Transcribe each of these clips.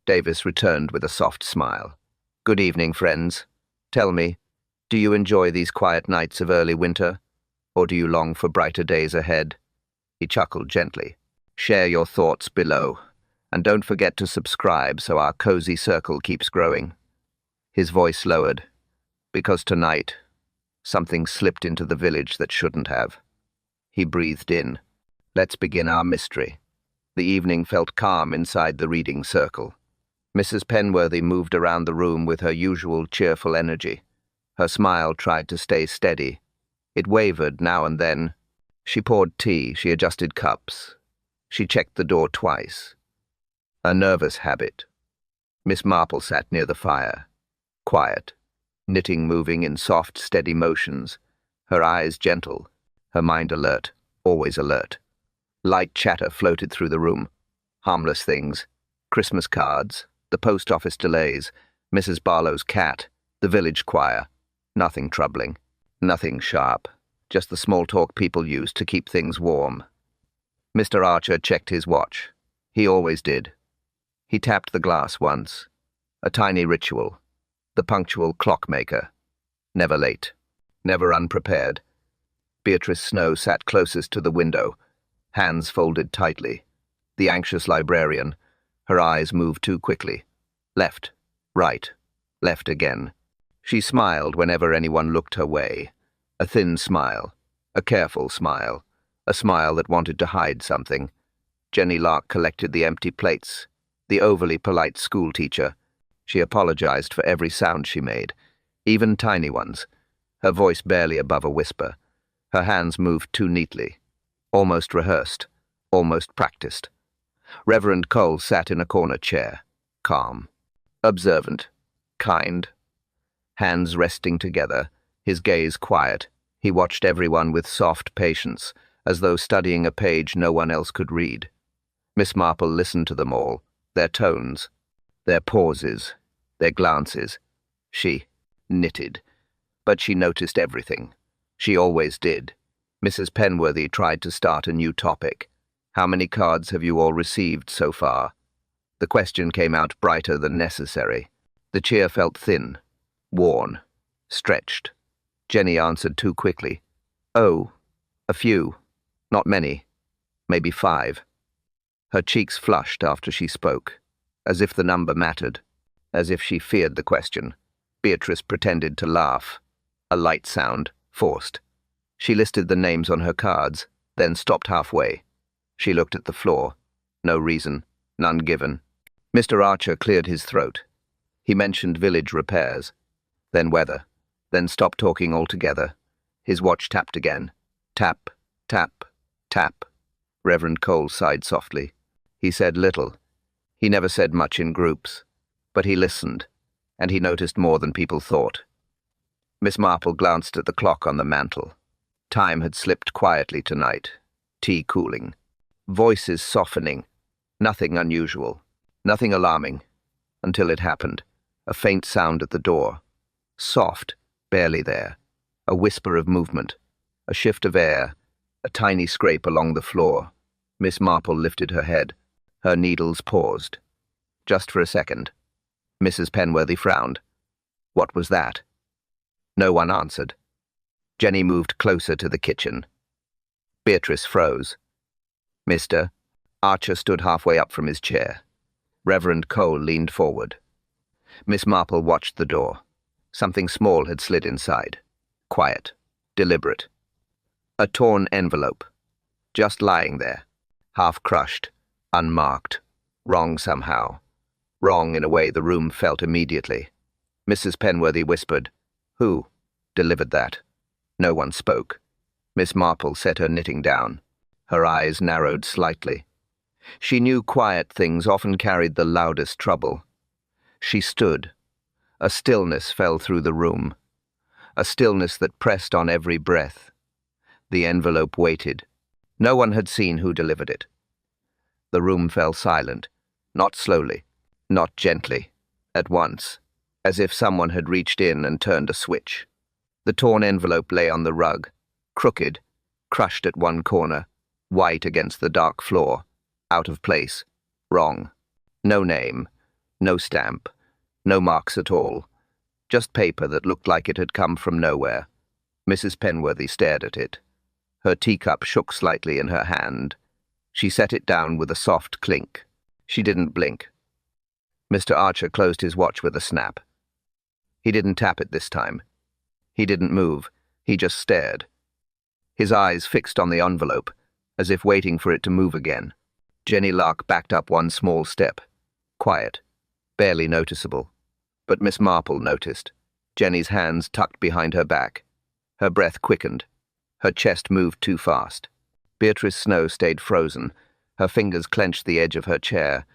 Davis returned with a soft smile. "Good evening, friends. Tell me, do you enjoy these quiet nights of early winter, or do you long for brighter days ahead?" He chuckled gently. "Share your thoughts below, and don't forget to subscribe so our cozy circle keeps growing." His voice lowered, because tonight, something slipped into the village that shouldn't have. He breathed in. "Let's begin our mystery." The evening felt calm inside the reading circle. Mrs. Penworthy moved around the room with her usual cheerful energy. Her smile tried to stay steady. It wavered now and then. She poured tea, she adjusted cups. She checked the door twice. A nervous habit. Miss Marple sat near the fire, quiet, knitting moving in soft, steady motions, her eyes gentle, her mind alert, always alert. Light chatter floated through the room. Harmless things. Christmas cards, the post office delays, Mrs. Barlow's cat, the village choir. Nothing troubling. Nothing sharp. Just the small talk people use to keep things warm. Mr. Archer checked his watch. He always did. He tapped the glass once. A tiny ritual. The punctual clockmaker. Never late. Never unprepared. Beatrice Snow sat closest to the window, hands folded tightly. The anxious librarian. Her eyes moved too quickly. Left, right, left again. She smiled whenever anyone looked her way. A thin smile, a careful smile, a smile that wanted to hide something. Jenny Lark collected the empty plates, the overly polite schoolteacher. She apologized for every sound she made, even tiny ones, her voice barely above a whisper. Her hands moved too neatly, almost rehearsed, almost practiced. Reverend Cole sat in a corner chair, calm, observant, kind. Hands resting together, his gaze quiet, he watched everyone with soft patience, as though studying a page no one else could read. Miss Marple listened to them all, their tones, their pauses, their glances. She knitted, but she noticed everything. She always did. Mrs. Penworthy tried to start a new topic. "How many cards have you all received so far?" The question came out brighter than necessary. The cheer felt thin, worn, stretched. Jenny answered too quickly. "Oh, a few. Not many. Maybe 5. Her cheeks flushed after she spoke, as if the number mattered, as if she feared the question. Beatrice pretended to laugh. A light sound, forced. She listed the names on her cards, then stopped halfway. She looked at the floor. No reason, none given. Mr. Archer cleared his throat. He mentioned village repairs, then weather, then stopped talking altogether. His watch tapped again. Tap, tap, tap. Reverend Cole sighed softly. He said little. He never said much in groups, but he listened, and he noticed more than people thought. Miss Marple glanced at the clock on the mantel. Time had slipped quietly tonight, tea cooling, voices softening, nothing unusual, nothing alarming, until it happened. A faint sound at the door. Soft, barely there. A whisper of movement, a shift of air, a tiny scrape along the floor. Miss Marple lifted her head. Her needles paused. Just for a second. Mrs. Penworthy frowned. What was that? No one answered. Jenny moved closer to the kitchen. Beatrice froze. Mr. Archer stood halfway up from his chair. Reverend Cole leaned forward. Miss Marple watched the door. Something small had slid inside. Quiet, deliberate. A torn envelope. Just lying there. Half crushed, unmarked. Wrong somehow. Wrong in a way the room felt immediately. Mrs. Penworthy whispered, "Who delivered that?" No one spoke. Miss Marple set her knitting down. Her eyes narrowed slightly. She knew quiet things often carried the loudest trouble. She stood. A stillness fell through the room. A stillness that pressed on every breath. The envelope waited. No one had seen who delivered it. The room fell silent, not slowly, not gently, at once, as if someone had reached in and turned a switch. The torn envelope lay on the rug, crooked, crushed at one corner, white against the dark floor, out of place, wrong. No name, No stamp, no marks at all. Just paper that looked like it had come from nowhere. Mrs. Penworthy stared at it. Her teacup shook slightly in her hand. She set it down with a soft clink. She didn't blink. Mr. Archer closed his watch with a snap. He didn't tap it this time. He didn't move. He just stared. His eyes fixed on the envelope, as if waiting for it to move again. Jenny Lark backed up one small step. Quiet. Barely noticeable. But Miss Marple noticed. Jenny's hands tucked behind her back. Her breath quickened. Her chest moved too fast. Beatrice Snow stayed frozen. Her fingers clenched the edge of her chair.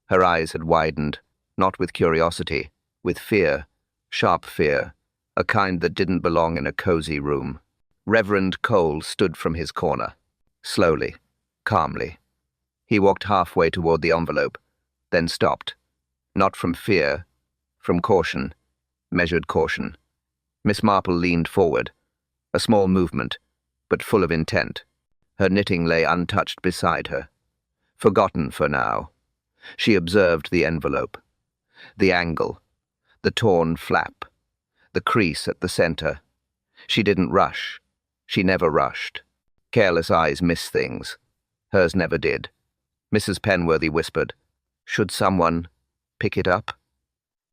Her eyes had widened, not with curiosity, with fear. Sharp fear. A kind that didn't belong in a cozy room. Reverend Cole stood from his corner. Slowly. Calmly. He walked halfway toward the envelope, then stopped. Not from fear. From caution. Measured caution. Miss Marple leaned forward. A small movement, but full of intent. Her knitting lay untouched beside her. Forgotten for now. She observed the envelope. The angle. The torn flap. The crease at the center. She didn't rush. She never rushed. Careless eyes miss things. Hers never did. Mrs. Penworthy whispered, "Should someone pick it up?"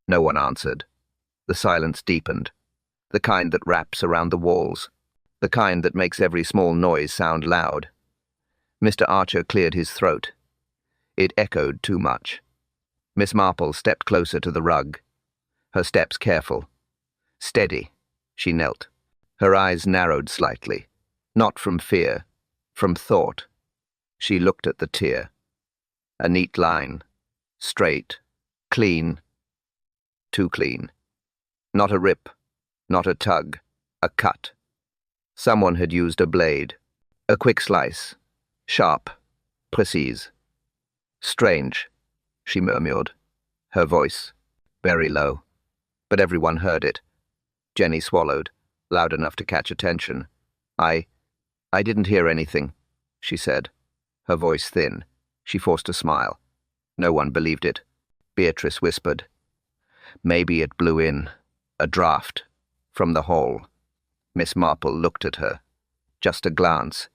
No one answered. The silence deepened. The kind that wraps around the walls. The kind that makes every small noise sound loud. Mr. Archer cleared his throat. It echoed too much. Miss Marple stepped closer to the rug. Her steps careful. Steady. She knelt. Her eyes narrowed slightly. Not from fear. From thought. She looked at the tear. A neat line. Straight. Clean. Too clean. Not a rip. Not a tug. A cut. Someone had used a blade. A quick slice. Sharp. Precise. "Strange," she murmured. Her voice. Very low. But everyone heard it. Jenny swallowed, loud enough to catch attention. I didn't hear anything," she said. Her voice thin. She forced a smile. No one believed it. Beatrice whispered, "Maybe it blew in. A draft. From the hall." Miss Marple looked at her. Just a glance.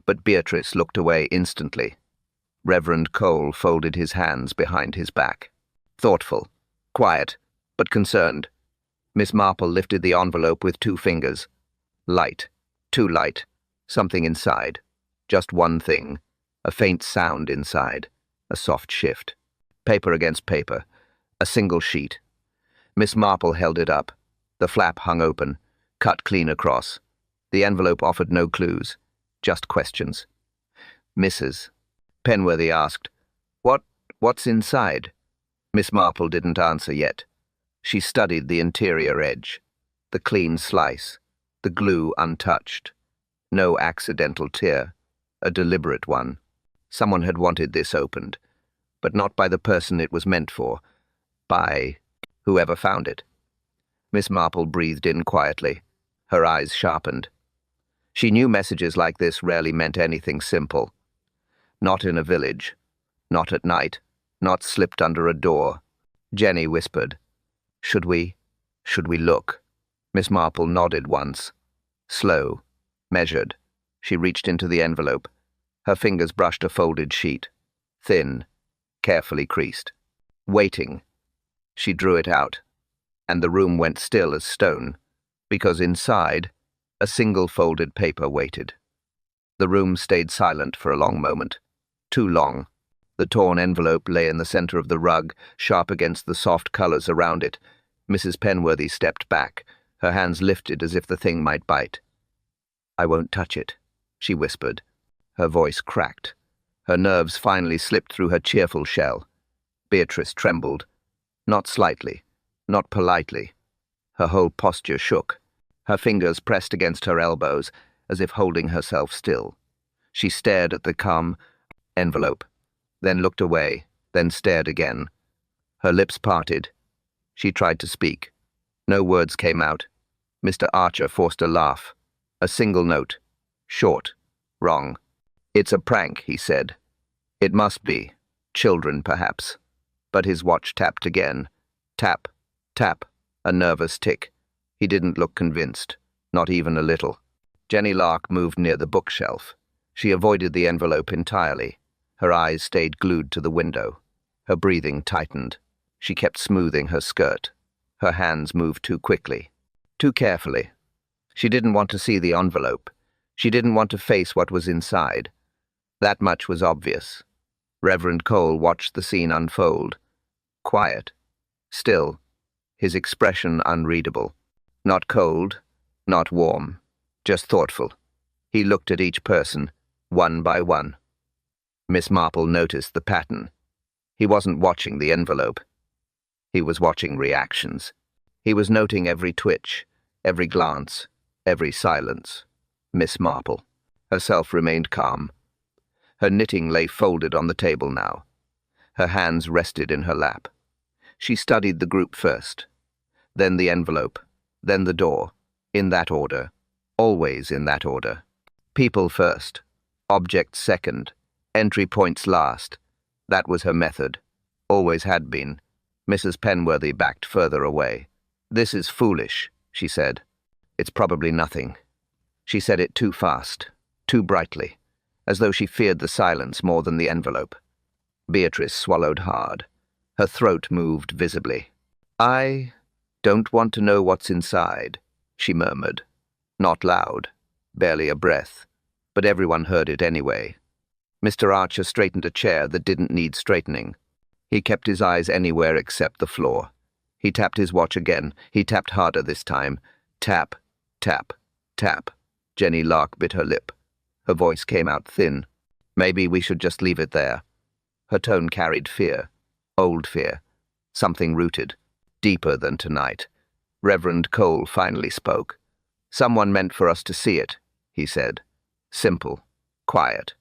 But Beatrice looked away instantly. Reverend Cole folded his hands behind his back. Thoughtful. Quiet. But concerned. Miss Marple lifted the envelope with 2 fingers. Light. Too light. Something inside. Just one thing. A faint sound inside. A soft shift. Paper against paper. A single sheet. Miss Marple held it up. The flap hung open, cut clean across. The envelope offered no clues, just questions. "Mrs." Penworthy asked, What's inside?" Miss Marple didn't answer yet. She studied the interior edge. The clean slice. The glue untouched. No accidental tear. A deliberate one. Someone had wanted this opened, but not by the person it was meant for. By whoever found it. Miss Marple breathed in quietly. Her eyes sharpened. She knew messages like this rarely meant anything simple. Not in a village. Not at night. Not slipped under a door. Jenny whispered, Should we look?" Miss Marple nodded once. Slow. Measured. She reached into the envelope. Her fingers brushed a folded sheet. Thin. Carefully creased. Waiting. She drew it out. And the room went still as stone, because inside, a single folded paper waited. The room stayed silent for a long moment. Too long. The torn envelope lay in the center of the rug, sharp against the soft colors around it. Mrs. Penworthy stepped back, her hands lifted as if the thing might bite. "I won't touch it," she whispered. Her voice cracked. Her nerves finally slipped through her cheerful shell. Beatrice trembled. Not slightly, not politely. Her whole posture shook. Her fingers pressed against her elbows, as if holding herself still. She stared at the calm envelope, then looked away, then stared again. Her lips parted. She tried to speak. No words came out. Mr. Archer forced a laugh. A single note. Short. Wrong. "It's a prank," he said. "It must be. Children, perhaps." But his watch tapped again. Tap, tap, a nervous tick. He didn't look convinced, not even a little. Jenny Lark moved near the bookshelf. She avoided the envelope entirely. Her eyes stayed glued to the window. Her breathing tightened. She kept smoothing her skirt. Her hands moved too quickly, too carefully. She didn't want to see the envelope. She didn't want to face what was inside. That much was obvious. Reverend Cole watched the scene unfold. Quiet. Still. His expression unreadable. Not cold, not warm, just thoughtful. He looked at each person, one by one. Miss Marple noticed the pattern. He wasn't watching the envelope. He was watching reactions. He was noting every twitch, every glance, every silence. Miss Marple herself remained calm. Her knitting lay folded on the table now. Her hands rested in her lap. She studied the group first, then the envelope, then the door, in that order, always in that order. People first, objects second, entry points last. That was her method, always had been. Mrs. Penworthy backed further away. "This is foolish," she said. "It's probably nothing." She said it too fast, too brightly, as though she feared the silence more than the envelope. Beatrice swallowed hard. Her throat moved visibly. "I don't want to know what's inside," she murmured. Not loud, barely a breath, but everyone heard it anyway. Mr. Archer straightened a chair that didn't need straightening. He kept his eyes anywhere except the floor. He tapped his watch again. He tapped harder this time. Tap, tap, tap. Jenny Lark bit her lip. Her voice came out thin. "Maybe we should just leave it there." Her tone carried fear. Old fear. Something rooted. Deeper than tonight. Reverend Cole finally spoke. "Someone meant for us to see it," he said. Simple. Quiet.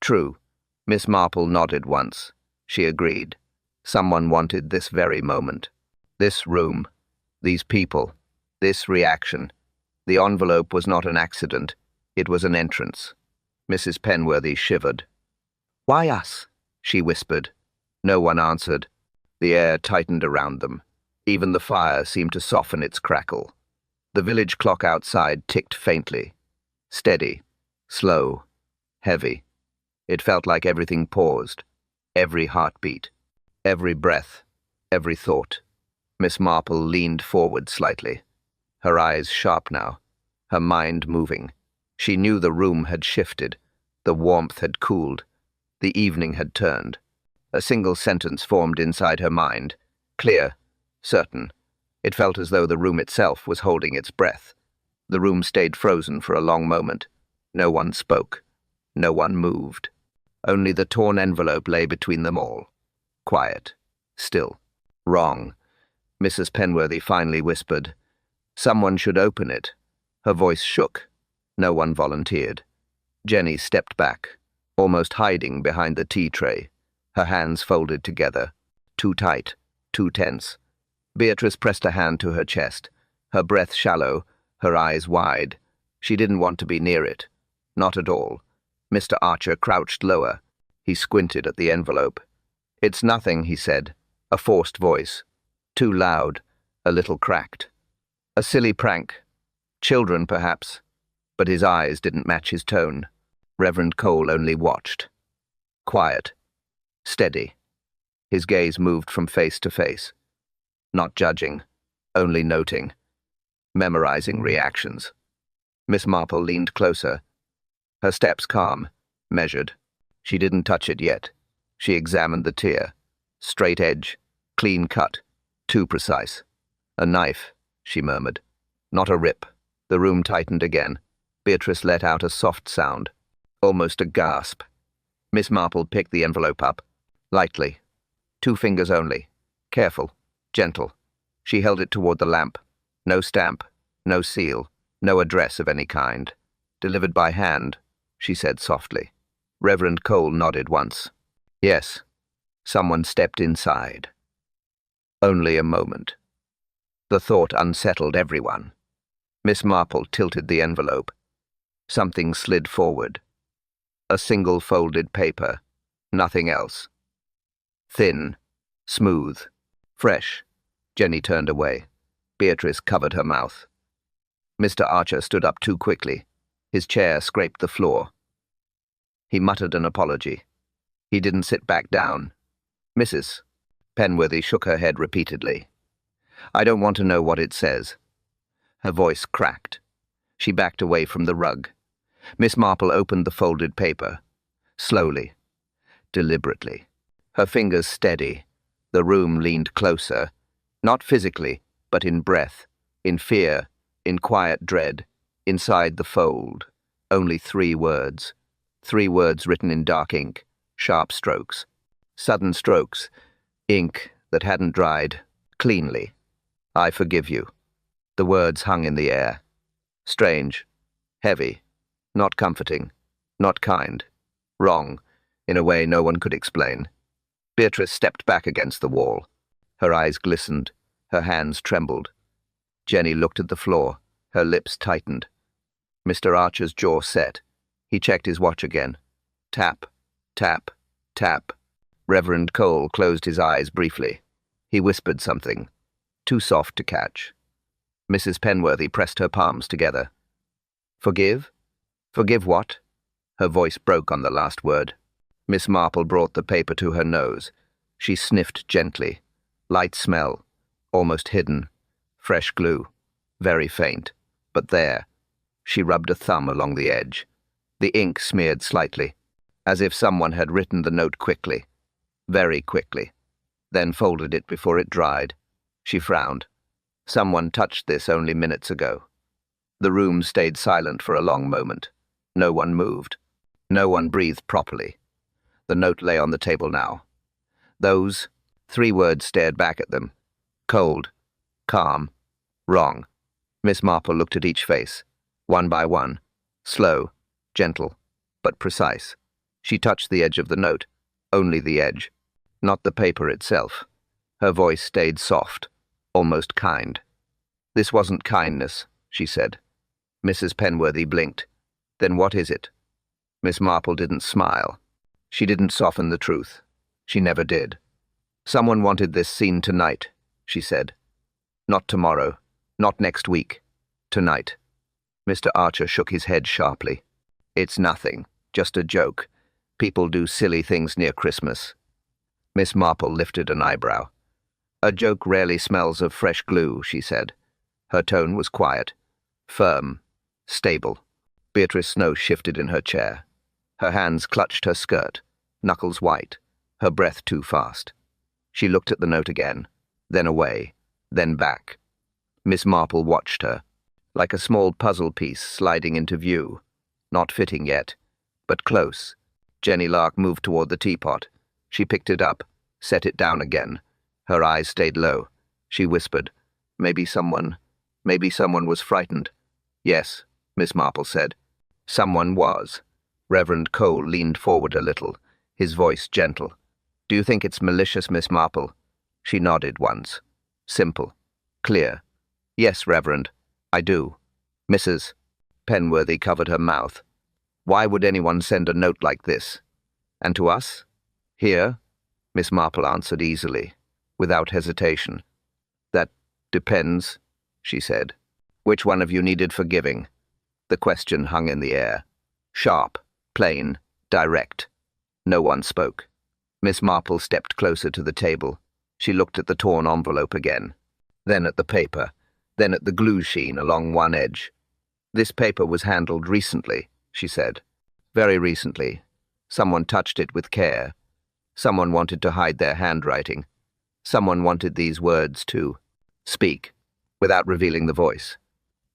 True. Miss Marple nodded once. She agreed. Someone wanted this very moment. This room. These people. This reaction. The envelope was not an accident. It was an entrance. Mrs. Penworthy shivered. "Why us?" she whispered. No one answered. The air tightened around them. Even the fire seemed to soften its crackle. The village clock outside ticked faintly. Steady. Slow. Heavy. It felt like everything paused. Every heartbeat. Every breath. Every thought. Miss Marple leaned forward slightly. Her eyes sharp now. Her mind moving. She knew the room had shifted. The warmth had cooled. The evening had turned. A single sentence formed inside her mind. Clear. Certain. It felt as though the room itself was holding its breath. The room stayed frozen for a long moment. No one spoke. No one moved. Only the torn envelope lay between them all. Quiet. Still. Wrong. Mrs. Penworthy finally whispered. "Someone should open it." Her voice shook. No one volunteered. Jenny stepped back, almost hiding behind the tea tray, her hands folded together. Too tight. Too tense. Beatrice pressed a hand to her chest, her breath shallow, her eyes wide. She didn't want to be near it. Not at all. Mr. Archer crouched lower. He squinted at the envelope. "It's nothing," he said, a forced voice. Too loud, a little cracked. A silly prank. Children, perhaps. But his eyes didn't match his tone. Reverend Cole only watched. Quiet. Steady. His gaze moved from face to face. Not judging, only noting. Memorizing reactions. Miss Marple leaned closer. Her steps calm, measured. She didn't touch it yet. She examined the tear. Straight edge, clean cut, too precise. "A knife," she murmured. Not a rip. The room tightened again. Beatrice let out a soft sound, almost a gasp. Miss Marple picked the envelope up, lightly. 2 fingers only. Careful, gentle. She held it toward the lamp. No stamp, no seal, no address of any kind. "Delivered by hand," she said softly. Reverend Cole nodded once. Yes. Someone stepped inside. Only a moment. The thought unsettled everyone. Miss Marple tilted the envelope. Something slid forward. A single folded paper. Nothing else. Thin. Smooth. Fresh. Jenny turned away. Beatrice covered her mouth. Mr. Archer stood up too quickly. His chair scraped the floor. He muttered an apology. He didn't sit back down. Mrs. Penworthy shook her head repeatedly. I don't want to know what it says. Her voice cracked. She backed away from the rug. Miss Marple opened the folded paper. Slowly. Deliberately. Her fingers steady. The room leaned closer. Not physically, but in breath, in fear, in quiet dread. Inside the fold. Only 3 words. 3 words written in dark ink. Sharp strokes. Sudden strokes. Ink that hadn't dried. Cleanly. I forgive you. The words hung in the air. Strange. Heavy. Not comforting. Not kind. Wrong, in a way no one could explain. Beatrice stepped back against the wall. Her eyes glistened. Her hands trembled. Jenny looked at the floor. Her lips tightened. Mr. Archer's jaw set. He checked his watch again. Tap. Tap. Tap. Reverend Cole closed his eyes briefly. He whispered something. Too soft to catch. Mrs. Penworthy pressed her palms together. Forgive? Forgive what? Her voice broke on the last word. Miss Marple brought the paper to her nose. She sniffed gently. Light smell. Almost hidden. Fresh glue. Very faint. But there. She rubbed a thumb along the edge. The ink smeared slightly, as if someone had written the note quickly. Very quickly. Then folded it before it dried. She frowned. Someone touched this only minutes ago. The room stayed silent for a long moment. No one moved. No one breathed properly. The note lay on the table now. Those 3 words stared back at them. Cold. Calm. Wrong. Miss Marple looked at each face, one by one. Slow. Gentle. But precise. She touched the edge of the note. Only the edge. Not the paper itself. Her voice stayed soft. Almost kind. This wasn't kindness, she said. Mrs. Penworthy blinked. Then what is it? Miss Marple didn't smile. She didn't soften the truth. She never did. Someone wanted this seen tonight, she said. Not tomorrow. Not next week. Tonight. Mr. Archer shook his head sharply. It's nothing. Just a joke. People do silly things near Christmas. Miss Marple lifted an eyebrow. A joke rarely smells of fresh glue, she said. Her tone was quiet. Firm. Stable. Beatrice Snow shifted in her chair. Her hands clutched her skirt, knuckles white, her breath too fast. She looked at the note again, then away, then back. Miss Marple watched her, like a small puzzle piece sliding into view. Not fitting yet, but close. Jenny Lark moved toward the teapot. She picked it up, set it down again. Her eyes stayed low. She whispered, Maybe someone was frightened. Yes, Miss Marple said. Someone was. Reverend Cole leaned forward a little, his voice gentle. Do you think it's malicious, Miss Marple? She nodded once. Simple. Clear. Yes, Reverend. I do. Mrs. Penworthy covered her mouth. Why would anyone send a note like this? And to us? Here? Miss Marple answered easily, without hesitation. That depends, she said. Which one of you needed forgiving? The question hung in the air. Sharp, plain, direct. No one spoke. Miss Marple stepped closer to the table. She looked at the torn envelope again. Then at the paper. Then at the glue sheen along one edge. This paper was handled recently, she said. Very recently. Someone touched it with care. Someone wanted to hide their handwriting. Someone wanted these words to speak, without revealing the voice.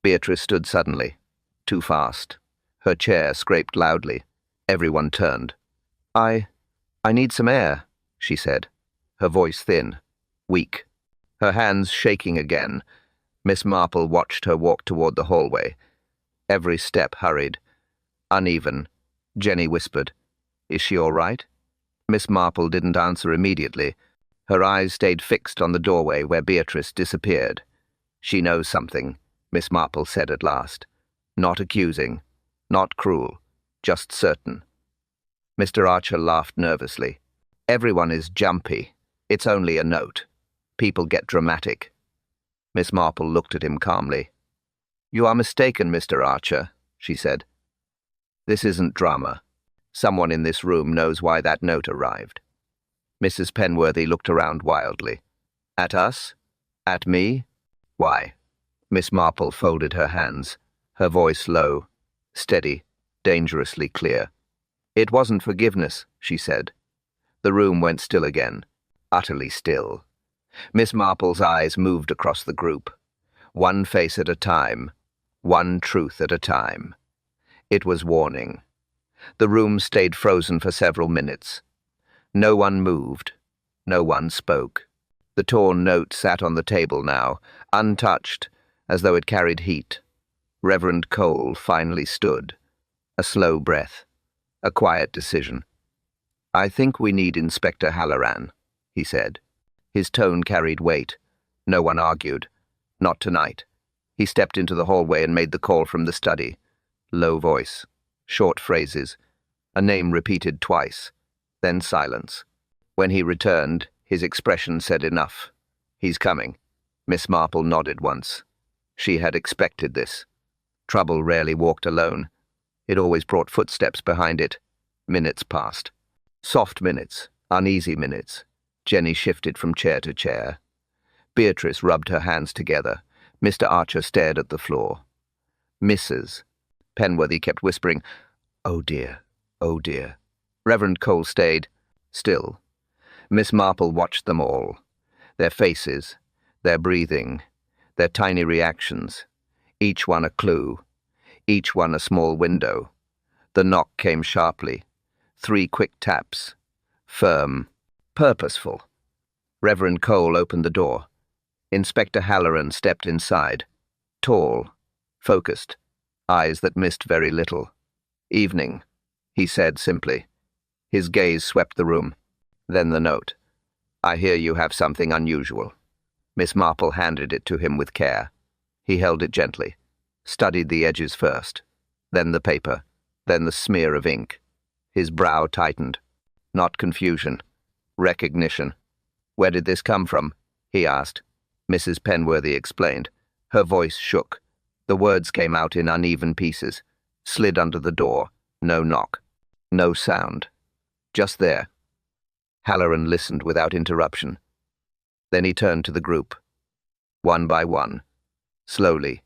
Beatrice stood suddenly. Too fast. Her chair scraped loudly. Everyone turned. I need some air, she said, her voice thin, weak. Her hands shaking again. Miss Marple watched her walk toward the hallway. Every step hurried. Uneven. Jenny whispered, Is she all right? Miss Marple didn't answer immediately. Her eyes stayed fixed on the doorway where Beatrice disappeared. She knows something, Miss Marple said at last. Not accusing, not cruel, just certain. Mr. Archer laughed nervously. Everyone is jumpy. It's only a note. People get dramatic. Miss Marple looked at him calmly. You are mistaken, Mr. Archer, she said. This isn't drama. Someone in this room knows why that note arrived. Mrs. Penworthy looked around wildly. At us? At me? Why? Miss Marple folded her hands, her voice low, steady, dangerously clear. It wasn't forgiveness, she said. The room went still again, utterly still. Miss Marple's eyes moved across the group, one face at a time, one truth at a time. It was warning. The room stayed frozen for several minutes. No one moved. No one spoke. The torn note sat on the table now, untouched, as though it carried heat. Reverend Cole finally stood. A slow breath. A quiet decision. I think we need Inspector Halloran, he said. His tone carried weight. No one argued. Not tonight. He stepped into the hallway and made the call from the study. Low voice. Short phrases. A name repeated twice. Then silence. When he returned, his expression said enough. He's coming. Miss Marple nodded once. She had expected this. Trouble rarely walked alone. It always brought footsteps behind it. Minutes passed. Soft minutes, uneasy minutes. Jenny shifted from chair to chair. Beatrice rubbed her hands together. Mr. Archer stared at the floor. Mrs. Penworthy kept whispering, "Oh dear, oh dear." Reverend Cole stayed, still. Miss Marple watched them all. Their faces, their breathing, their tiny reactions. Each one a clue. Each one a small window. The knock came sharply. 3 quick taps. Firm. Purposeful. Reverend Cole opened the door. Inspector Halloran stepped inside. Tall. Focused. Eyes that missed very little. Evening, he said simply. His gaze swept the room. Then the note. I hear you have something unusual. Miss Marple handed it to him with care. He held it gently. Studied the edges first. Then the paper. Then the smear of ink. His brow tightened. Not confusion. Recognition. Where did this come from? He asked. Mrs. Penworthy explained. Her voice shook. The words came out in uneven pieces. Slid under the door. No knock. No sound. Just there. Halloran listened without interruption. Then he turned to the group. One by one. Slowly.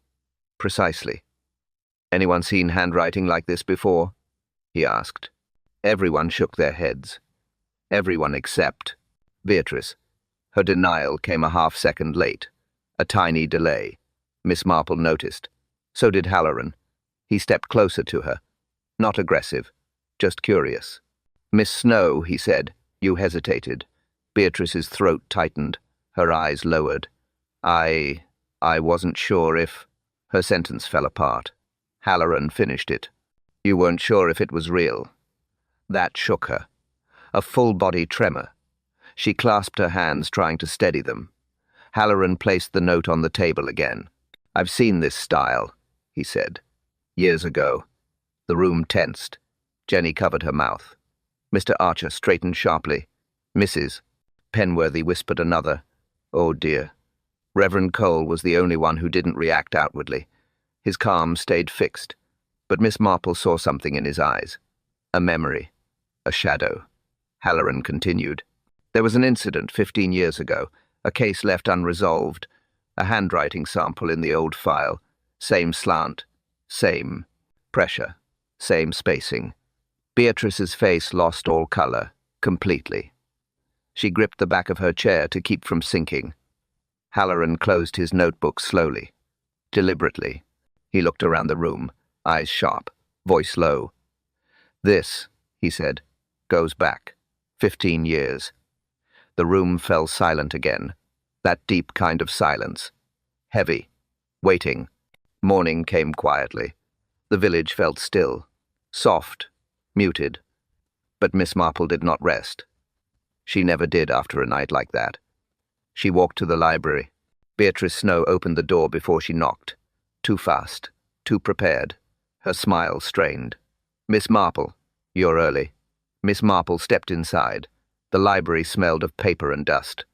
Precisely. Anyone seen handwriting like this before? He asked. Everyone shook their heads. Everyone except Beatrice. Her denial came a half-second late. A tiny delay. Miss Marple noticed. So did Halloran. He stepped closer to her. Not aggressive. Just curious. Miss Snow, he said. You hesitated. Beatrice's throat tightened. Her eyes lowered. I wasn't sure if... Her sentence fell apart. Halloran finished it. You weren't sure if it was real. That shook her. A full-body tremor. She clasped her hands, trying to steady them. Halloran placed the note on the table again. I've seen this style, he said. Years ago. The room tensed. Jenny covered her mouth. Mr. Archer straightened sharply. Mrs. Penworthy whispered another. Oh dear. Reverend Cole was the only one who didn't react outwardly. His calm stayed fixed. But Miss Marple saw something in his eyes. A memory. A shadow. Halloran continued. There was an incident 15 years ago, a case left unresolved, a handwriting sample in the old file, same slant, same pressure, same spacing. Beatrice's face lost all color, completely. She gripped the back of her chair to keep from sinking. Halloran closed his notebook slowly, deliberately. He looked around the room, eyes sharp, voice low. This, he said, goes back 15 years. The room fell silent again, that deep kind of silence. Heavy, waiting. Morning came quietly. The village felt still, soft, muted. But Miss Marple did not rest. She never did after a night like that. She walked to the library. Beatrice Snow opened the door before she knocked. Too fast, too prepared. Her smile strained. Miss Marple, you're early. Miss Marple stepped inside. The library smelled of paper and dust.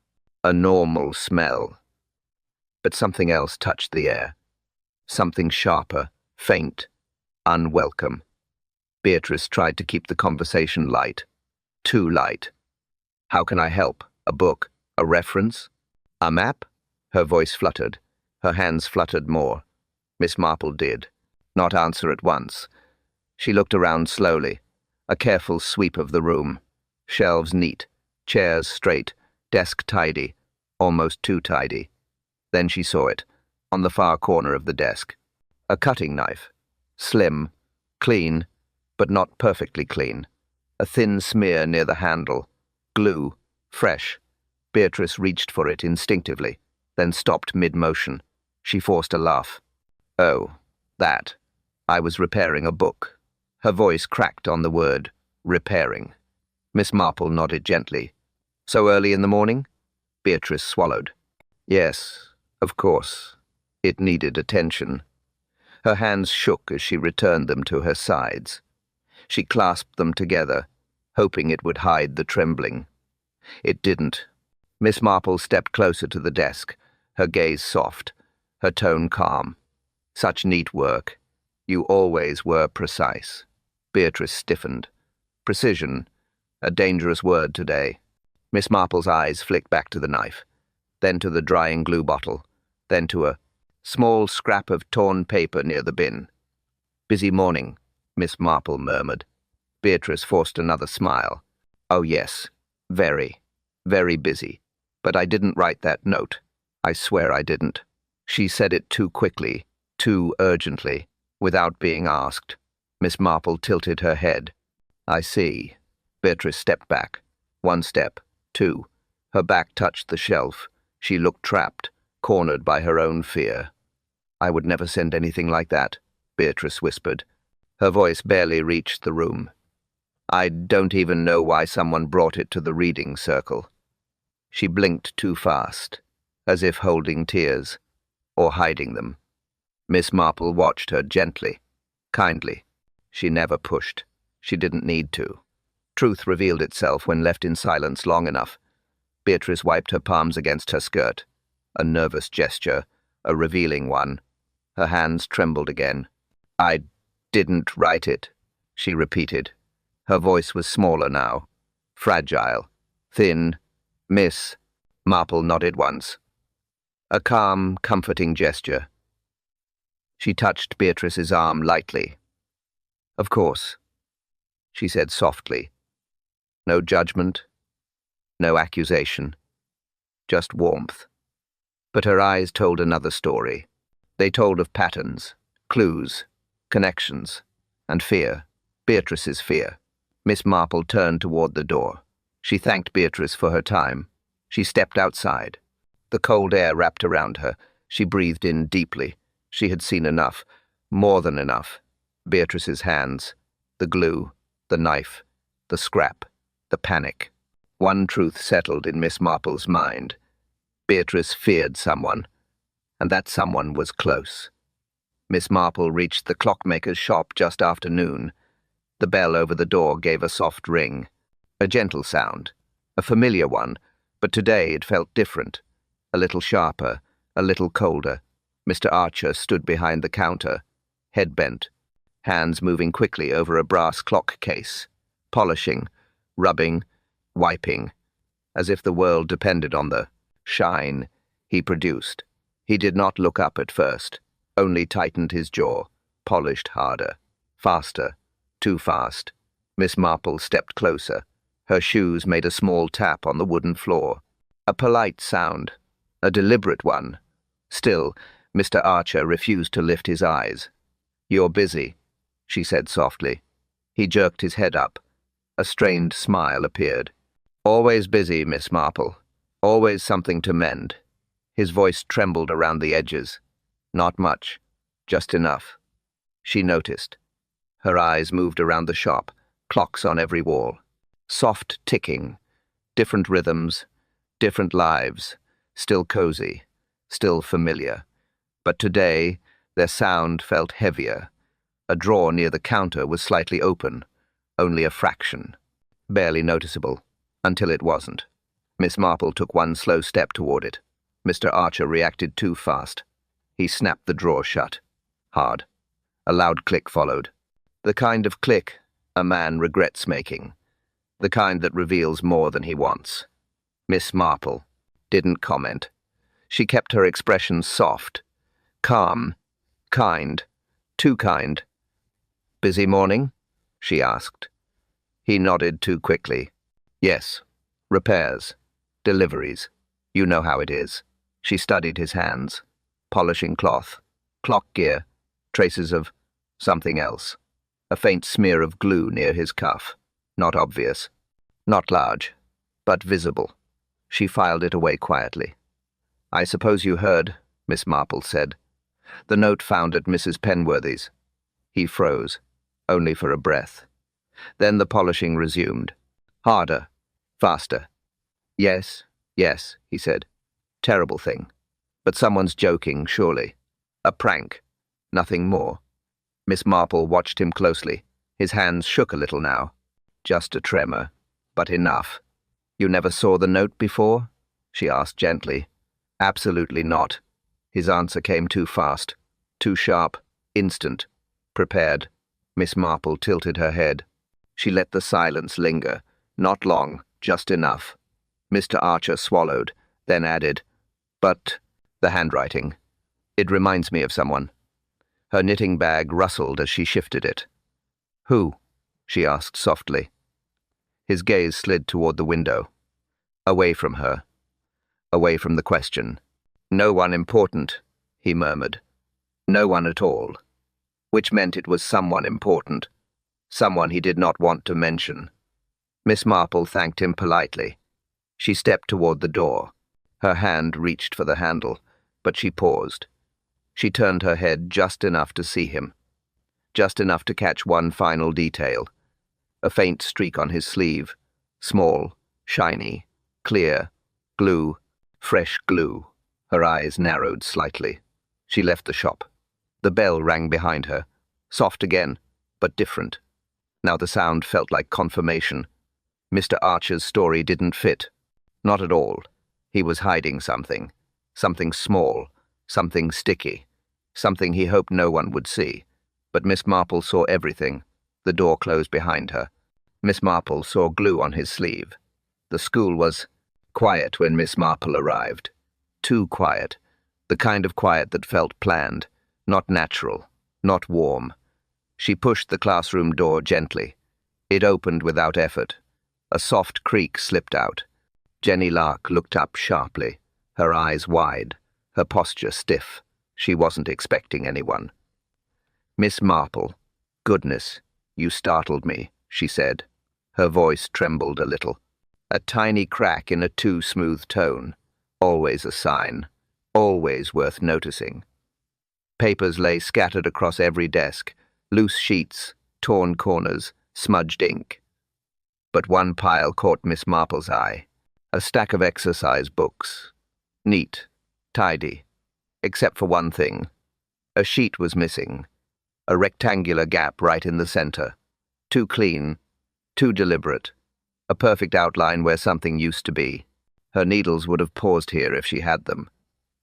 A normal smell. But something else touched the air. Something sharper, faint, unwelcome. Beatrice tried to keep the conversation light. Too light. How can I help? A book? A reference? A map? Her voice fluttered. Her hands fluttered more. Miss Marple did not answer at once. She looked around slowly. A careful sweep of the room. Shelves neat, chairs straight, desk tidy, almost too tidy. Then she saw it, on the far corner of the desk. A cutting knife. Slim, clean, but not perfectly clean. A thin smear near the handle. Glue, fresh. Beatrice reached for it instinctively, then stopped mid-motion. She forced a laugh. Oh, that. I was repairing a book. Her voice cracked on the word, repairing. Miss Marple nodded gently. So early in the morning? Beatrice swallowed. Yes, of course. It needed attention. Her hands shook as she returned them to her sides. She clasped them together, hoping it would hide the trembling. It didn't. Miss Marple stepped closer to the desk, her gaze soft, her tone calm. Such neat work. You always were precise. Beatrice stiffened. Precision, a dangerous word today. Miss Marple's eyes flicked back to the knife, then to the drying glue bottle, then to a small scrap of torn paper near the bin. Busy morning, Miss Marple murmured. Beatrice forced another smile. Oh yes, very, very busy. But I didn't write that note. I swear I didn't. She said it too quickly, too urgently, without being asked. Miss Marple tilted her head. I see. Beatrice stepped back. One step, two. Her back touched the shelf. She looked trapped, cornered by her own fear. I would never send anything like that, Beatrice whispered. Her voice barely reached the room. I don't even know why someone brought it to the reading circle. She blinked too fast, as if holding tears, or hiding them. Miss Marple watched her gently, kindly. She never pushed. She didn't need to. Truth revealed itself when left in silence long enough. Beatrice wiped her palms against her skirt. A nervous gesture, a revealing one. Her hands trembled again. I didn't write it, she repeated. Her voice was smaller now, fragile, thin. Miss Marple nodded once. A calm, comforting gesture. She touched Beatrice's arm lightly. Of course, she said softly. No judgment, no accusation, just warmth. But her eyes told another story. They told of patterns, clues, connections, and fear. Beatrice's fear. Miss Marple turned toward the door. She thanked Beatrice for her time. She stepped outside. The cold air wrapped around her. She breathed in deeply. She had seen enough, more than enough. Beatrice's hands, the glue, the knife, the scrap, the panic. One truth settled in Miss Marple's mind. Beatrice feared someone, and that someone was close. Miss Marple reached the clockmaker's shop just after noon. The bell over the door gave a soft ring. A gentle sound, a familiar one, but today it felt different. A little sharper, a little colder. Mr. Archer stood behind the counter, head bent, hands moving quickly over a brass clock case, polishing, rubbing, wiping, as if the world depended on the shine he produced. He did not look up at first, only tightened his jaw, polished harder, faster, too fast. Miss Marple stepped closer. Her shoes made a small tap on the wooden floor. A polite sound, a deliberate one. Still, Mr. Archer refused to lift his eyes. You're busy, she said softly. He jerked his head up. A strained smile appeared. Always busy, Miss Marple. Always something to mend. His voice trembled around the edges. Not much, just enough. She noticed. Her eyes moved around the shop, clocks on every wall. Soft ticking, different rhythms, different lives, still cozy, still familiar. But today, their sound felt heavier. A drawer near the counter was slightly open, only a fraction, barely noticeable. Until it wasn't. Miss Marple took one slow step toward it. Mr. Archer reacted too fast. He snapped the drawer shut. Hard. A loud click followed. The kind of click a man regrets making. The kind that reveals more than he wants. Miss Marple didn't comment. She kept her expression soft, calm, kind, too kind. "Busy morning?" she asked. He nodded too quickly. "Yes. Repairs. Deliveries. You know how it is." She studied his hands. Polishing cloth. Clock gear. Traces of something else. A faint smear of glue near his cuff. Not obvious. Not large, but visible. She filed it away quietly. "I suppose you heard," Miss Marple said. "The note found at Mrs. Penworthy's." He froze, only for a breath. Then the polishing resumed. Harder. Faster. "Yes, yes," he said. "Terrible thing. But someone's joking, surely. A prank. Nothing more." Miss Marple watched him closely. His hands shook a little now. Just a tremor, but enough. "You never saw the note before?" she asked gently. "Absolutely not." His answer came too fast, too sharp, instant. Prepared. Miss Marple tilted her head. She let the silence linger. Not long, just enough. Mr. Archer swallowed, then added, "But the handwriting. It reminds me of someone." Her knitting bag rustled as she shifted it. "Who?" she asked softly. His gaze slid toward the window. Away from her. Away from the question. "No one important," he murmured. "No one at all." Which meant it was someone important. Someone he did not want to mention. Miss Marple thanked him politely. She stepped toward the door. Her hand reached for the handle, but she paused. She turned her head just enough to see him. Just enough to catch one final detail. A faint streak on his sleeve. Small, shiny, clear, glue, fresh glue. Her eyes narrowed slightly. She left the shop. The bell rang behind her. Soft again, but different. Now the sound felt like confirmation. Mr. Archer's story didn't fit. Not at all. He was hiding something. Something small. Something sticky. Something he hoped no one would see. But Miss Marple saw everything. The door closed behind her. Miss Marple saw glue on his sleeve. The school was quiet when Miss Marple arrived. Too quiet. The kind of quiet that felt planned. Not natural. Not warm. She pushed the classroom door gently. It opened without effort. A soft creak slipped out. Jenny Lark looked up sharply, her eyes wide, her posture stiff. She wasn't expecting anyone. "Miss Marple, goodness, you startled me," she said. Her voice trembled a little. A tiny crack in a too smooth tone. Always a sign. Always worth noticing. Papers lay scattered across every desk. Loose sheets, torn corners, smudged ink. But one pile caught Miss Marple's eye. A stack of exercise books. Neat, tidy, except for one thing. A sheet was missing. A rectangular gap right in the center. Too clean, too deliberate. A perfect outline where something used to be. Her needles would have paused here if she had them.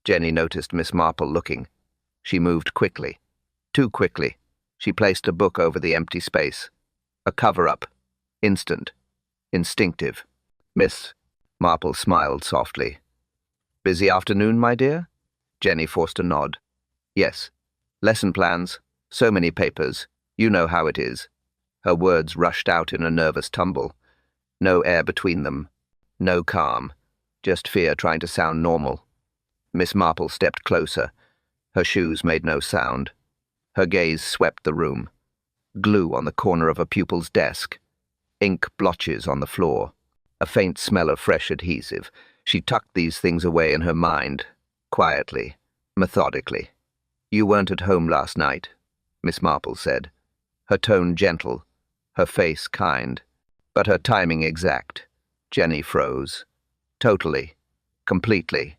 Jenny noticed Miss Marple looking. She moved quickly. Too quickly. She placed a book over the empty space. A cover-up. Instant. Instinctive. Miss Marple smiled softly. "Busy afternoon, my dear?" Jenny forced a nod. "Yes. Lesson plans. So many papers. You know how it is." Her words rushed out in a nervous tumble. No air between them. No calm. Just fear trying to sound normal. Miss Marple stepped closer. Her shoes made no sound. Her gaze swept the room. Glue on the corner of a pupil's desk. Ink blotches on the floor. A faint smell of fresh adhesive. She tucked these things away in her mind, quietly, methodically. "You weren't at home last night," Miss Marple said. Her tone gentle, her face kind, but her timing exact. Jenny froze. Totally, completely,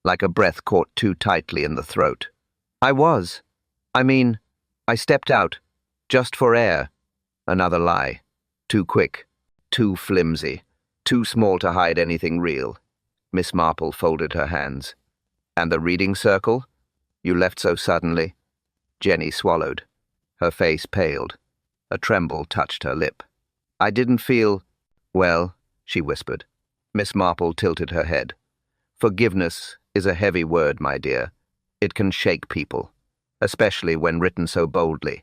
like a breath caught too tightly in the throat. "I was. I stepped out, just for air." Another lie. Too quick, too flimsy. Too small to hide anything real. Miss Marple folded her hands. And the reading circle? You left so suddenly? Jenny swallowed. Her face paled. A tremble touched her lip. I didn't feel... Well, she whispered. Miss Marple tilted her head. Forgiveness is a heavy word, my dear. It can shake people, especially when written so boldly.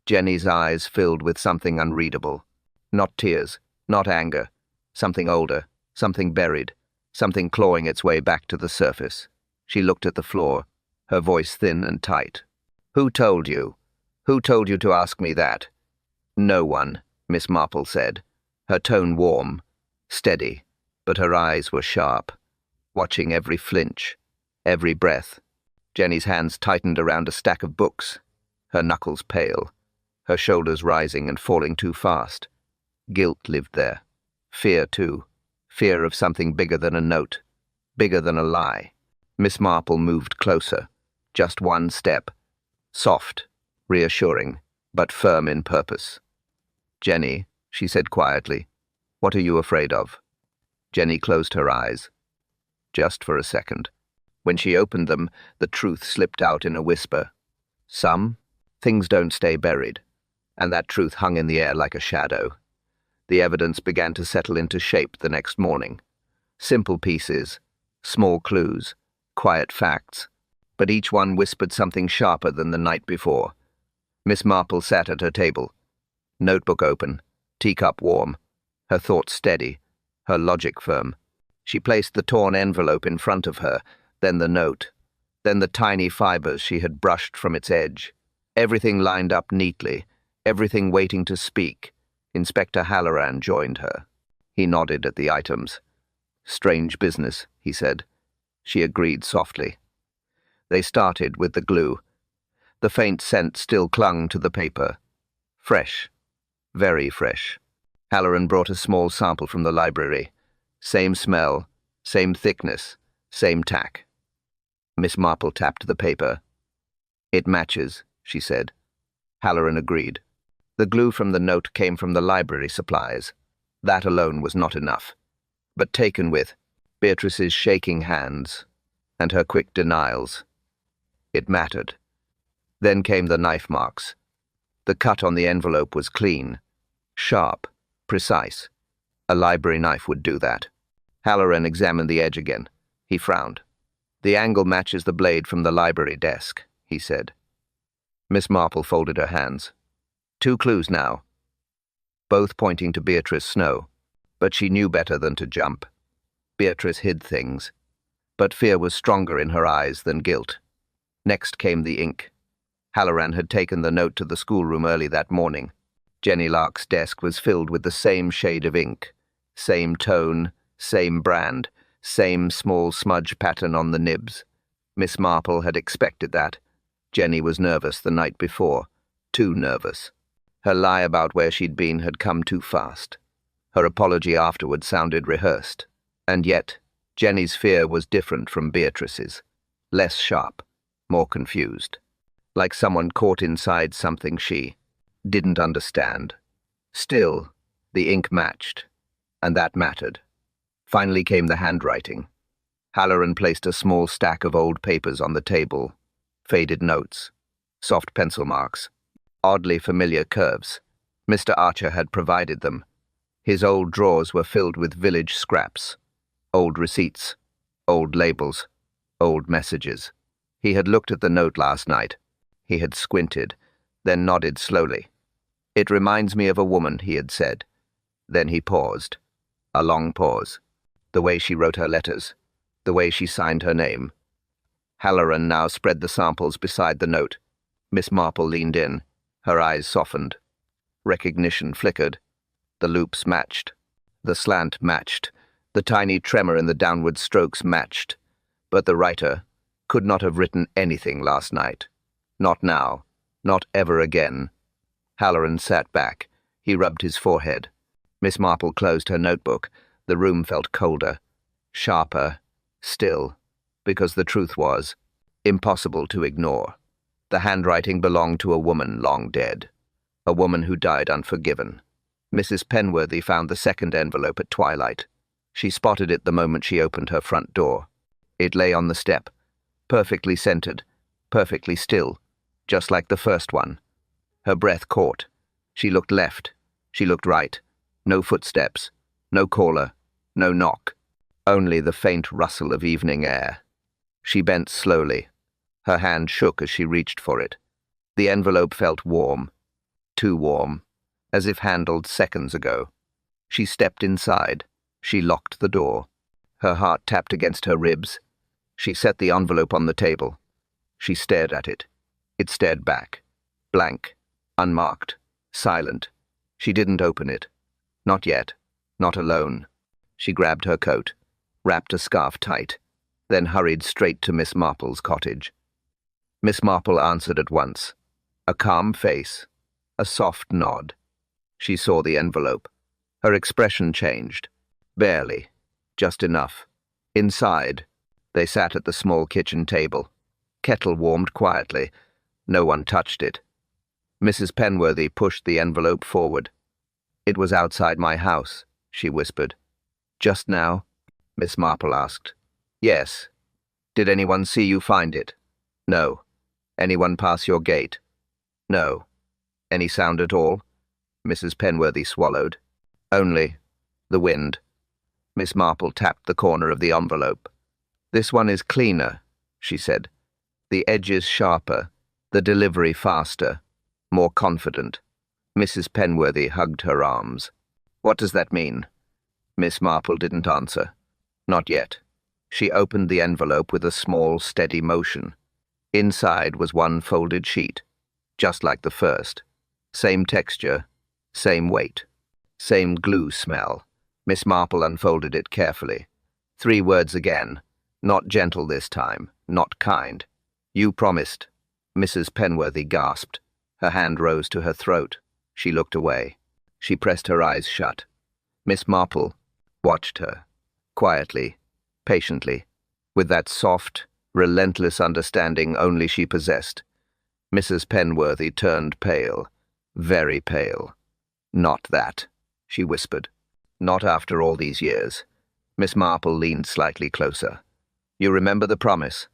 Jenny's eyes filled with something unreadable. Not tears, not anger. Something older, something buried, something clawing its way back to the surface. She looked at the floor, her voice thin and tight. Who told you? Who told you to ask me that? No one, Miss Marple said, her tone warm, steady, but her eyes were sharp, watching every flinch, every breath. Jenny's hands tightened around a stack of books, her knuckles pale, her shoulders rising and falling too fast. Guilt lived there. Fear, too. Fear of something bigger than a note, bigger than a lie. Miss Marple moved closer, just one step. Soft, reassuring, but firm in purpose. Jenny, she said quietly, what are you afraid of? Jenny closed her eyes. Just for a second. When she opened them, the truth slipped out in a whisper. Some things don't stay buried, and that truth hung in the air like a shadow. The evidence began to settle into shape the next morning. Simple pieces, small clues, quiet facts, but each one whispered something sharper than the night before. Miss Marple sat at her table, notebook open, teacup warm, her thoughts steady, her logic firm. She placed the torn envelope in front of her, then the note, then the tiny fibers she had brushed from its edge. Everything lined up neatly, everything waiting to speak. Inspector Halloran joined her. He nodded at the items. Strange business, he said. She agreed softly. They started with the glue. The faint scent still clung to the paper. Fresh. Very fresh. Halloran brought a small sample from the library. Same smell, same thickness, same tack. Miss Marple tapped the paper. It matches, she said. Halloran agreed. The glue from the note came from the library supplies. That alone was not enough. But taken with Beatrice's shaking hands and her quick denials, it mattered. Then came the knife marks. The cut on the envelope was clean, sharp, precise. A library knife would do that. Halloran examined the edge again. He frowned. The angle matches the blade from the library desk, he said. Miss Marple folded her hands. 2 clues now, both pointing to Beatrice Snow, but she knew better than to jump. Beatrice hid things, but fear was stronger in her eyes than guilt. Next came the ink. Halloran had taken the note to the schoolroom early that morning. Jenny Lark's desk was filled with the same shade of ink, same tone, same brand, same small smudge pattern on the nibs. Miss Marple had expected that. Jenny was nervous the night before, too nervous. Her lie about where she'd been had come too fast. Her apology afterward sounded rehearsed. And yet, Jenny's fear was different from Beatrice's. Less sharp, more confused. Like someone caught inside something she didn't understand. Still, the ink matched, and that mattered. Finally came the handwriting. Halloran placed a small stack of old papers on the table. Faded notes, soft pencil marks, oddly familiar curves. Mr. Archer had provided them. His old drawers were filled with village scraps, old receipts, old labels, old messages. He had looked at the note last night. He had squinted, then nodded slowly. It reminds me of a woman, he had said. Then he paused. A long pause. The way she wrote her letters, the way she signed her name. Halloran now spread the samples beside the note. Miss Marple leaned in. Her eyes softened. Recognition flickered. The loops matched. The slant matched. The tiny tremor in the downward strokes matched. But the writer could not have written anything last night. Not now. Not ever again. Halloran sat back. He rubbed his forehead. Miss Marple closed her notebook. The room felt colder, sharper, still, because the truth was impossible to ignore. The handwriting belonged to a woman long dead, a woman who died unforgiven. Mrs. Penworthy found the second envelope at twilight. She spotted it the moment she opened her front door. It lay on the step, perfectly centered, perfectly still, just like the first one. Her breath caught. She looked left. She looked right. No footsteps. No caller. No knock. Only the faint rustle of evening air. She bent slowly. Her hand shook as she reached for it. The envelope felt warm. Too warm. As if handled seconds ago. She stepped inside. She locked the door. Her heart tapped against her ribs. She set the envelope on the table. She stared at it. It stared back. Blank. Unmarked. Silent. She didn't open it. Not yet. Not alone. She grabbed her coat, wrapped a scarf tight, then hurried straight to Miss Marple's cottage. Miss Marple answered at once. A calm face. A soft nod. She saw the envelope. Her expression changed. Barely. Just enough. Inside, they sat at the small kitchen table. Kettle warmed quietly. No one touched it. Mrs. Penworthy pushed the envelope forward. "It was outside my house," she whispered. "Just now?" Miss Marple asked. "Yes." "Did anyone see you find it?" "No." "Anyone pass your gate?" "No." "Any sound at all?" Mrs. Penworthy swallowed. "Only the wind." Miss Marple tapped the corner of the envelope. "This one is cleaner," she said. "The edges sharper, the delivery faster, more confident." Mrs. Penworthy hugged her arms. "What does that mean?" Miss Marple didn't answer. Not yet. She opened the envelope with a small, steady motion. Inside was one folded sheet, just like the first. Same texture, same weight, same glue smell. Miss Marple unfolded it carefully. 3 words again. Not gentle this time, not kind. "You promised." Mrs. Penworthy gasped. Her hand rose to her throat. She looked away. She pressed her eyes shut. Miss Marple watched her, quietly, patiently, with that soft, relentless understanding only she possessed. Mrs. Penworthy turned pale, very pale. "Not that," she whispered. "Not after all these years." Miss Marple leaned slightly closer. "You remember the promise?"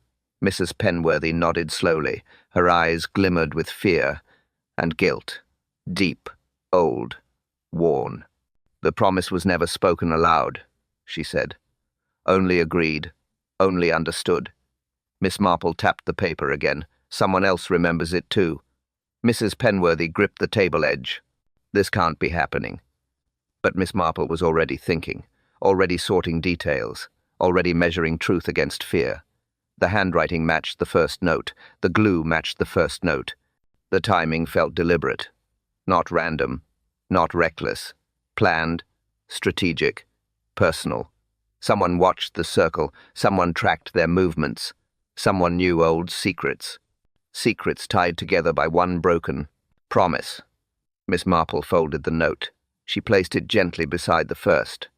Mrs. Penworthy nodded slowly. Her eyes glimmered with fear and guilt. Deep, old, worn. "The promise was never spoken aloud," she said. "Only agreed, only understood." Miss Marple tapped the paper again. "Someone else remembers it too." Mrs. Penworthy gripped the table edge. "This can't be happening." But Miss Marple was already thinking, already sorting details, already measuring truth against fear. The handwriting matched the first note. The glue matched the first note. The timing felt deliberate. Not random, not reckless. Planned, strategic, personal. Someone watched the circle. Someone tracked their movements. Someone knew old secrets. Secrets tied together by one broken promise. Miss Marple folded the note. She placed it gently beside the first.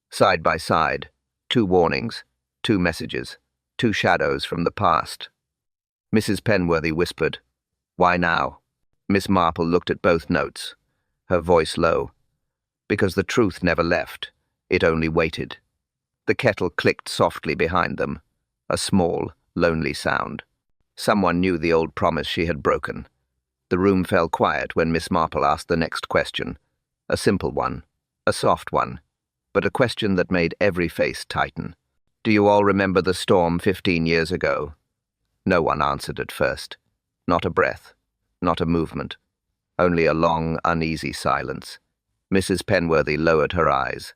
Side by side, 2 warnings, 2 messages, 2 shadows from the past. Mrs. Penworthy whispered, "Why now?" Miss Marple looked at both notes, her voice low. "Because the truth never left. It only waited." The kettle clicked softly behind them, a small, lonely sound. Someone knew the old promise she had broken. The room fell quiet when Miss Marple asked the next question. A simple one, a soft one, but a question that made every face tighten. "Do you all remember the storm 15 years ago?" No one answered at first. Not a breath, not a movement. Only a long, uneasy silence. Mrs. Penworthy lowered her eyes.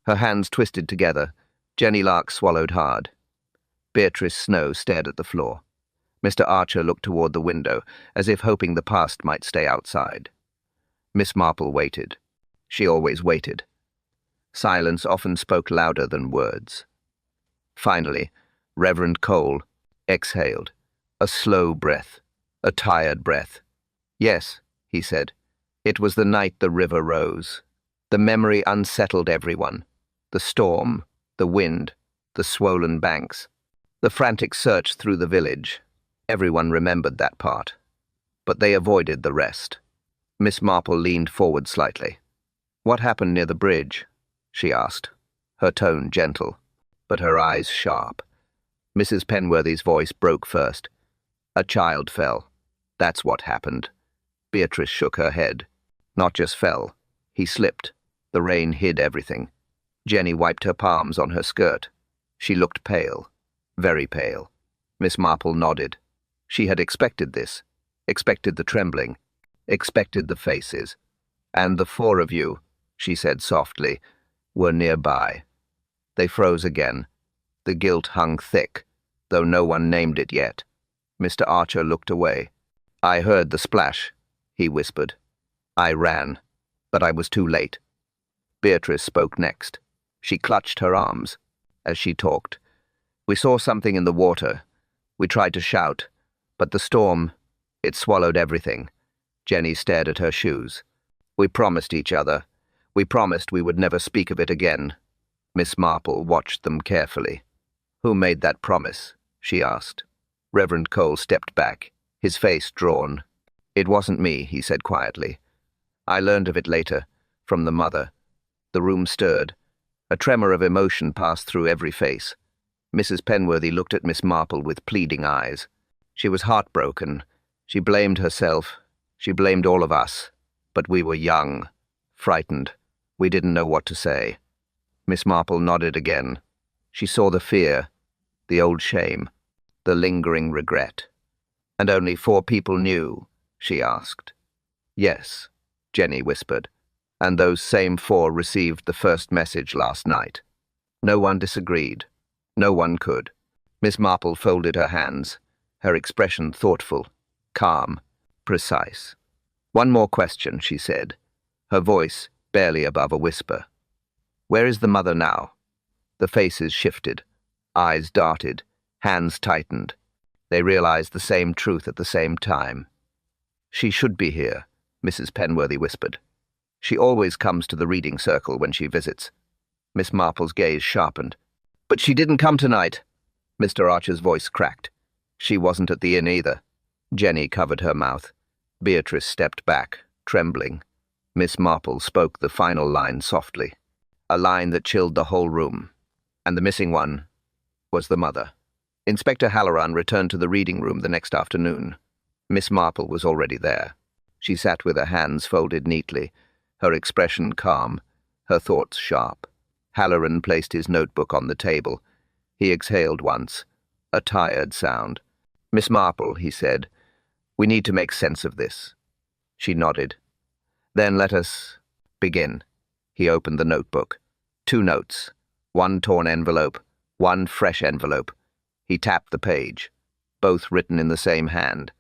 Her hands twisted together. Jenny Lark swallowed hard. Beatrice Snow stared at the floor. Mr. Archer looked toward the window, as if hoping the past might stay outside. Miss Marple waited. She always waited. Silence often spoke louder than words. Finally, Reverend Cole exhaled. A slow breath, a tired breath. "Yes," he said. "It was the night the river rose. The memory unsettled everyone. The storm, the wind, the swollen banks, the frantic search through the village. Everyone remembered that part. But they avoided the rest." Miss Marple leaned forward slightly. "What happened near the bridge?" she asked. her tone gentle, but her eyes sharp. Mrs. Penworthy's voice broke first. A child fell. That's what happened. Beatrice shook her head. Not just fell. He slipped. The rain hid everything. Jenny wiped her palms on her skirt. She looked pale. Very pale. Miss Marple nodded. She had expected this. Expected the trembling. Expected the faces. And the four of you, she said softly, were nearby. They froze again. The guilt hung thick, though no one named it yet. Mr. Archer looked away. I heard the splash, he whispered. I ran, but I was too late. Beatrice spoke next. She clutched her arms as she talked. We saw something in the water. We tried to shout, but the storm, it swallowed everything. Jenny stared at her shoes. We promised each other. We promised we would never speak of it again. Miss Marple watched them carefully. Who made that promise? She asked. Reverend Cole stepped back, his face drawn. It wasn't me, he said quietly. I learned of it later, from the mother. The room stirred. A tremor of emotion passed through every face. Mrs. Penworthy looked at Miss Marple with pleading eyes. She was heartbroken. She blamed herself. She blamed all of us. But we were young, frightened. We didn't know what to say. Miss Marple nodded again. She saw the fear, the old shame, the lingering regret. And only 4 people knew, she asked. Yes, Jenny whispered. And those same 4 received the first message last night. No one disagreed. No one could. Miss Marple folded her hands, her expression thoughtful, calm, precise. One more question, she said, her voice barely above a whisper. Where is the mother now? The faces shifted, eyes darted, hands tightened. They realized the same truth at the same time. She should be here, Mrs. Penworthy whispered. She always comes to the reading circle when she visits. Miss Marple's gaze sharpened. But she didn't come tonight. Mr. Archer's voice cracked. She wasn't at the inn either. Jenny covered her mouth. Beatrice stepped back, trembling. Miss Marple spoke the final line softly, a line that chilled the whole room. And the missing one was the mother. Inspector Halloran returned to the reading room the next afternoon. Miss Marple was already there. She sat with her hands folded neatly, her expression calm, her thoughts sharp. Halloran placed his notebook on the table. He exhaled once, a tired sound. Miss Marple, he said, we need to make sense of this. She nodded. Then let us begin. He opened the notebook. 2 notes, 1 torn envelope, 1 fresh envelope. He tapped the page, both written in the same hand.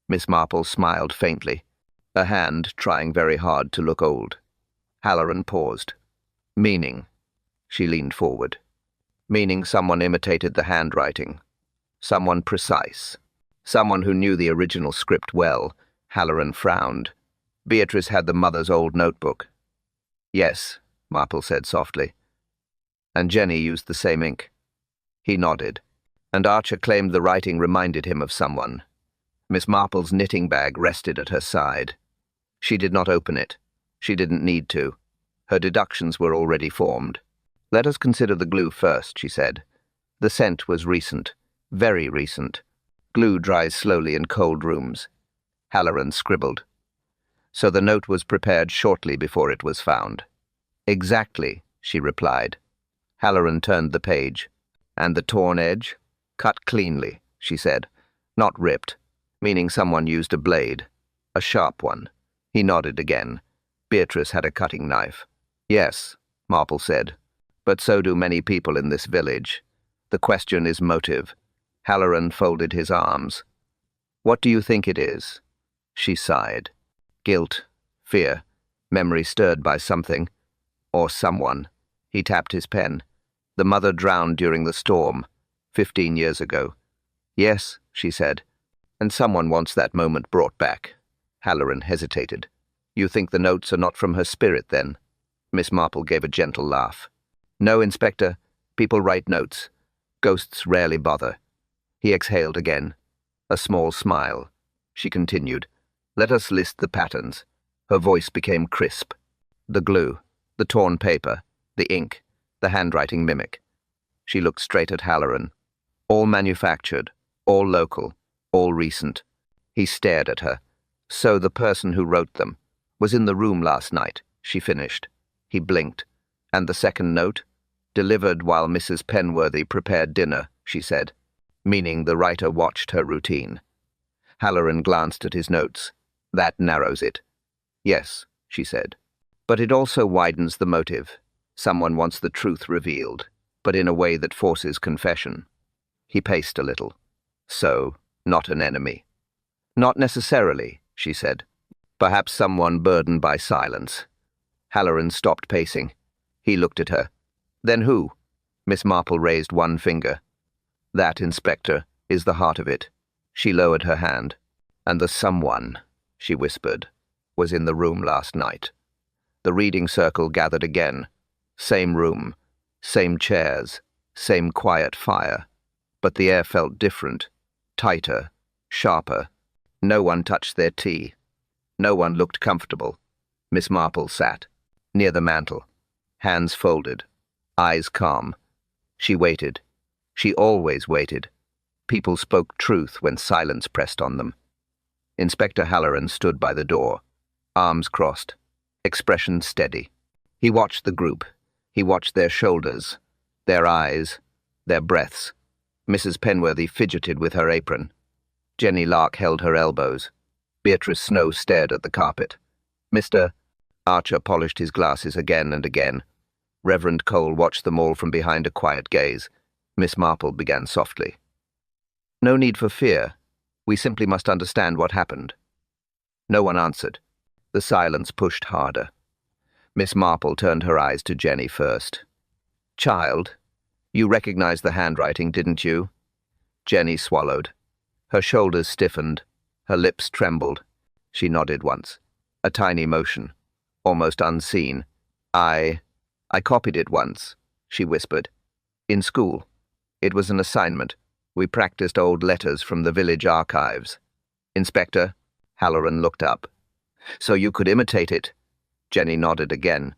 Miss Marple smiled faintly, a hand trying very hard to look old. Halloran paused. Meaning. She leaned forward. Meaning someone imitated the handwriting. Someone precise. Someone who knew the original script well. Halloran frowned. Beatrice had the mother's old notebook. Yes, Marple said softly. And Jenny used the same ink. He nodded. And Archer claimed the writing reminded him of someone. Miss Marple's knitting bag rested at her side. She did not open it. She didn't need to. Her deductions were already formed. Let us consider the glue first, she said. The scent was recent, very recent. Glue dries slowly in cold rooms. Halloran scribbled. So the note was prepared shortly before it was found. Exactly, she replied. Halloran turned the page. And the torn edge? Cut cleanly, she said. Not ripped, meaning someone used a blade. A sharp one. He nodded again. Beatrice had a cutting knife. Yes, Marple said. But so do many people in this village. The question is motive. Halloran folded his arms. What do you think it is? She sighed. Guilt, fear, memory stirred by something. Or someone. He tapped his pen. The mother drowned during the storm, 15 years ago. Yes, she said. And someone wants that moment brought back. Halloran hesitated. You think the notes are not from her spirit, then? Miss Marple gave a gentle laugh. No, Inspector. People write notes. Ghosts rarely bother. He exhaled again. A small smile. She continued. Let us list the patterns. Her voice became crisp. The glue, the torn paper, the ink. The handwriting mimic. She looked straight at Halloran. All manufactured, all local, all recent. He stared at her. So the person who wrote them was in the room last night, she finished. He blinked. And the second note? Delivered while Mrs. Penworthy prepared dinner, she said, meaning the writer watched her routine. Halloran glanced at his notes. That narrows it. Yes, she said. But it also widens the motive. Someone wants the truth revealed, but in a way that forces confession. He paced a little. So, not an enemy. Not necessarily, she said. Perhaps someone burdened by silence. Halloran stopped pacing. He looked at her. Then who? Miss Marple raised one finger. That, Inspector, is the heart of it. She lowered her hand. And the someone, she whispered, was in the room last night. The reading circle gathered again. Same room, same chairs, same quiet fire. But the air felt different, tighter, sharper. No one touched their tea. No one looked comfortable. Miss Marple sat, near the mantel, hands folded, eyes calm. She waited. She always waited. People spoke truth when silence pressed on them. Inspector Halloran stood by the door, arms crossed, expression steady. He watched the group. He watched their shoulders, their eyes, their breaths. Mrs. Penworthy fidgeted with her apron. Jenny Lark held her elbows. Beatrice Snow stared at the carpet. Mr. Archer polished his glasses again and again. Reverend Cole watched them all from behind a quiet gaze. Miss Marple began softly. No need for fear. We simply must understand what happened. No one answered. The silence pushed harder. Miss Marple turned her eyes to Jenny first. Child, you recognized the handwriting, didn't you? Jenny swallowed. Her shoulders stiffened. Her lips trembled. She nodded once. A tiny motion, almost unseen. I copied it once, she whispered. In school. It was an assignment. We practiced old letters from the village archives. Inspector, Halloran looked up. So you could imitate it? Jenny nodded again.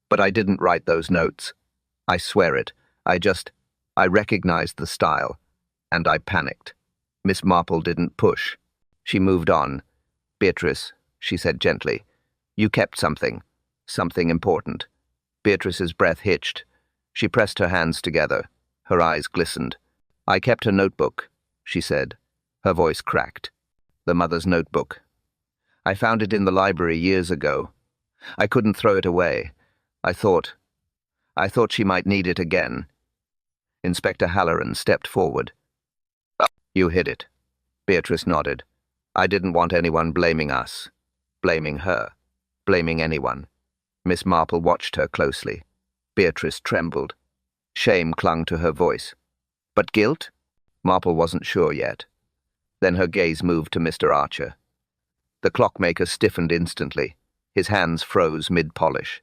But I didn't write those notes. I swear it. I recognized the style. And I panicked. Miss Marple didn't push. She moved on. Beatrice, she said gently, you kept something important. Beatrice's breath hitched. She pressed her hands together. Her eyes glistened. I kept a notebook, she said. Her voice cracked. The mother's notebook. I found it in the library years ago. I couldn't throw it away. I thought she might need it again. Inspector Halloran stepped forward. You hid it. Beatrice nodded. I didn't want anyone blaming us. Blaming her. Blaming anyone. Miss Marple watched her closely. Beatrice trembled. Shame clung to her voice. But guilt? Marple wasn't sure yet. Then her gaze moved to Mr. Archer. The clockmaker stiffened instantly. His hands froze mid-polish.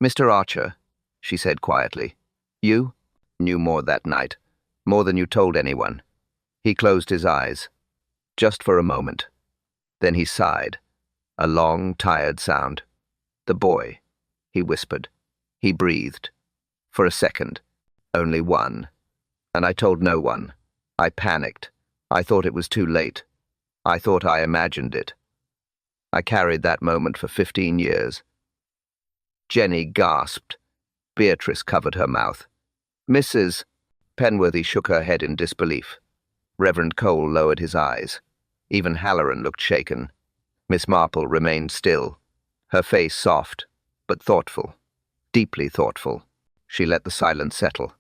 Mr. Archer, she said quietly, you knew more that night, more than you told anyone. He closed his eyes, just for a moment. Then he sighed, a long, tired sound. The boy, he whispered. He breathed. For a second, only one. And I told no one. I panicked. I thought it was too late. I thought I imagined it. I carried that moment for 15 years. Jenny gasped. Beatrice covered her mouth. Mrs. Penworthy shook her head in disbelief. Reverend Cole lowered his eyes. Even Halloran looked shaken. Miss Marple remained still, her face soft, but thoughtful, deeply thoughtful. She let the silence settle.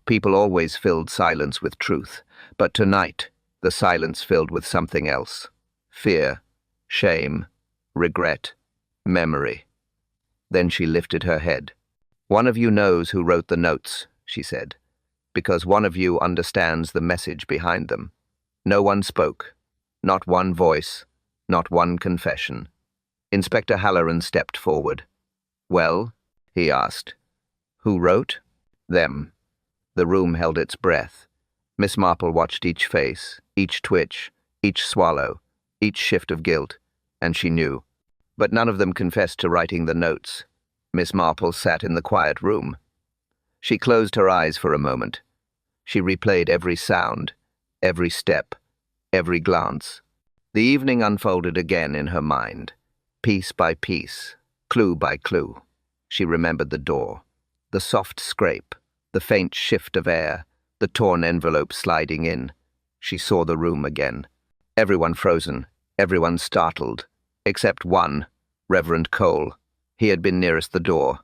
People always filled silence with truth, but tonight the silence filled with something else. Fear, shame, regret, memory. Then she lifted her head. One of you knows who wrote the notes, she said, because one of you understands the message behind them. No one spoke, not one voice, not one confession. Inspector Halloran stepped forward. Well, he asked. Who wrote? Them. The room held its breath. Miss Marple watched each face, each twitch, each swallow, each shift of guilt, and she knew. But none of them confessed to writing the notes. Miss Marple sat in the quiet room. She closed her eyes for a moment. She replayed every sound, every step, every glance. The evening unfolded again in her mind, piece by piece, clue by clue. She remembered the door, the soft scrape, the faint shift of air, the torn envelope sliding in. She saw the room again. Everyone frozen, everyone startled, except one, Reverend Cole. He had been nearest the door,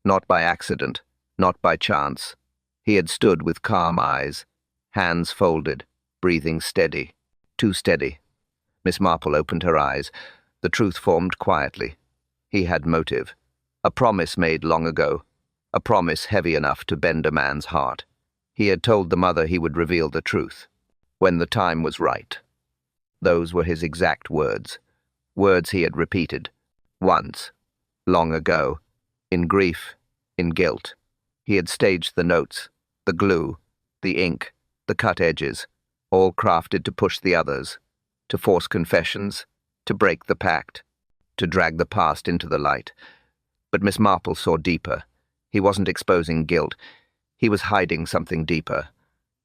not by accident, not by chance. He had stood with calm eyes, hands folded, breathing steady. Too steady. Miss Marple opened her eyes. The truth formed quietly. He had motive. A promise made long ago. A promise heavy enough to bend a man's heart. He had told the mother he would reveal the truth when the time was right. Those were his exact words. Words he had repeated. Once. Long ago. In grief. In guilt. He had staged the notes, the glue, the ink, the cut edges, all crafted to push the others, to force confessions, to break the pact, to drag the past into the light. But Miss Marple saw deeper. He wasn't exposing guilt. He was hiding something deeper.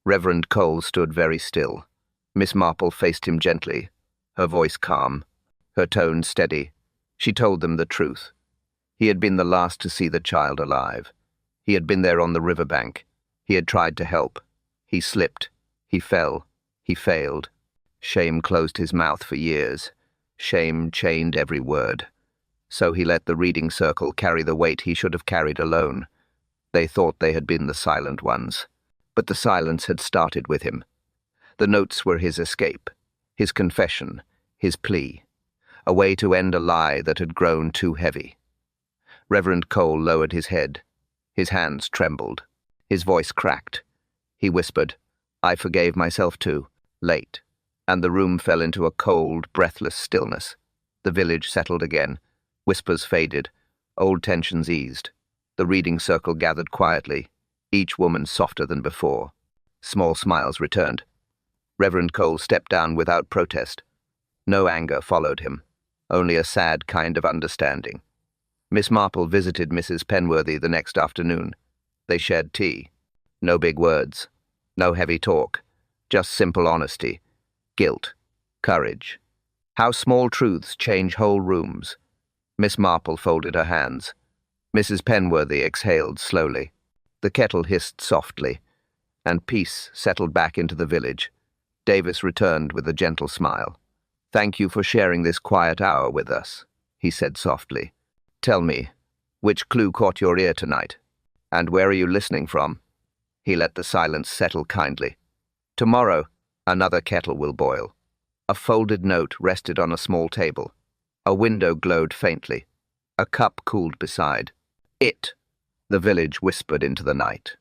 Reverend Cole stood very still. Miss Marple faced him gently, her voice calm, her tone steady. She told them the truth. He had been the last to see the child alive. He had been there on the riverbank. He had tried to help. He slipped. He fell. He failed. Shame closed his mouth for years. Shame chained every word. So he let the reading circle carry the weight he should have carried alone. They thought they had been the silent ones. But the silence had started with him. The notes were his escape, his confession, his plea, a way to end a lie that had grown too heavy. Reverend Cole lowered his head. His hands trembled. His voice cracked. He whispered, "I forgave myself too, late." And the room fell into a cold, breathless stillness. The village settled again. Whispers faded. Old tensions eased. The reading circle gathered quietly, each woman softer than before. Small smiles returned. Reverend Cole stepped down without protest. No anger followed him, only a sad kind of understanding. Miss Marple visited Mrs. Penworthy the next afternoon. They shared tea. No big words. No heavy talk. Just simple honesty. Guilt. Courage. How small truths change whole rooms. Miss Marple folded her hands. Mrs. Penworthy exhaled slowly. The kettle hissed softly, and peace settled back into the village. Davis returned with a gentle smile. "Thank you for sharing this quiet hour with us," he said softly. "Tell me, which clue caught your ear tonight? And where are you listening from?" He let the silence settle kindly. "Tomorrow, another kettle will boil." A folded note rested on a small table. A window glowed faintly. A cup cooled beside. "It," the village whispered into the night.